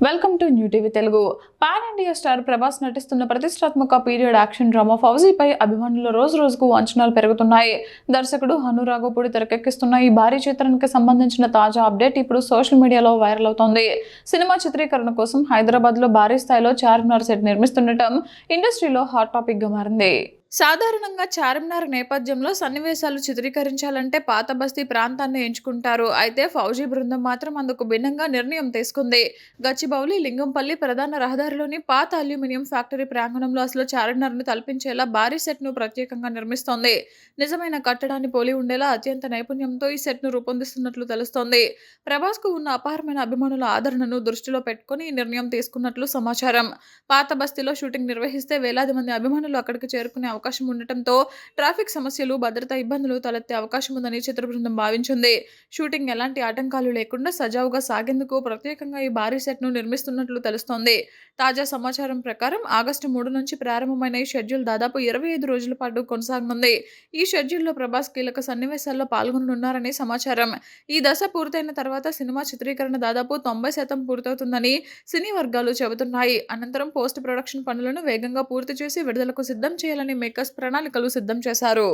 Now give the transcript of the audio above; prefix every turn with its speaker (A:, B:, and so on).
A: Welcome to new TV Telugu. Pan India star Prabhas నటిస్తున్న ప్రతిష్టాత్మక period action drama ఫౌజీపై అభిమానుల రోజు రోజుకు అంచనాలు పెరుగుతున్నాయి. దర్శకుడు హను రాఘవపూడి తెరకెక్కిస్తున్న ఈ భారీ చిత్రానికి సంబంధించిన తాజా అప్డేట్ ఇప్పుడు సోషల్ మీడియాలో వైరల్ అవుతోంది. సినిమా చిత్రీకరణ కోసం హైదరాబాద్ లో భారీ స్థాయిలో చార్మినార్ సెట్ నిర్మిస్తుండటం ఇండస్ట్రీలో హాట్ టాపిక్ గా మారింది. సాధారణంగా చార్మినార్ నేపథ్యంలో సన్నివేశాలు చిత్రీకరించాలంటే పాత బస్తీ ప్రాంతాన్ని ఎంచుకుంటారు. అయితే ఫౌజీ బృందం మాత్రం అందుకు భిన్నంగా నిర్ణయం తీసుకుంది. గచ్చిబౌలి లింగంపల్లి ప్రధాన రహదారిలోని పాత అల్యూమినియం ఫ్యాక్టరీ ప్రాంగణంలో అసలు చార్మినార్ను తలపించేలా భారీ సెట్ను ప్రత్యేకంగా నిర్మిస్తోంది. నిజమైన కట్టడాన్ని పోలి ఉండేలా అత్యంత నైపుణ్యంతో ఈ సెట్ను రూపొందిస్తున్నట్లు తెలుస్తోంది. ప్రభాస్కు ఉన్న అపారమైన అభిమానుల ఆదరణను దృష్టిలో పెట్టుకుని ఈ నిర్ణయం తీసుకున్నట్లు సమాచారం. పాత బస్తీలో షూటింగ్ నిర్వహిస్తే వేలాది మంది అభిమానులు అక్కడికి చేరుకునే అవకాశం ఉండటంతో ట్రాఫిక్ సమస్యలు, భద్రతా ఇబ్బందులు తలెత్తే అవకాశం ఉందని చిత్ర బృందం భావించింది. షూటింగ్ ఎలాంటి ఆటంకాలు లేకుండా సజావుగా సాగేందుకు ప్రత్యేకంగా ఈ భారీ సెట్ను నిర్మిస్తున్నట్లు తెలుస్తోంది. తాజా సమాచారం ప్రకారం ఆగస్టు 3 నుంచి ప్రారంభమైన ఈ షెడ్యూల్ దాదాపు 25 రోజుల పాటు కొనసాగనుంది. ఈ షెడ్యూల్లో ప్రభాస్ కీలక సన్నివేశాల్లో పాల్గొననున్నారని సమాచారం. ఈ దశ పూర్తయిన తర్వాత సినిమా చిత్రీకరణ దాదాపు 90% పూర్తవుతుందని సినీ వర్గాలు చెబుతున్నాయి. అనంతరం పోస్ట్ ప్రొడక్షన్ పనులను వేగంగా పూర్తి చేసి విడుదలకు సిద్ధం చేయాలని మేకర్స్ ప్రణాళికలు సిద్ధం చేశారు.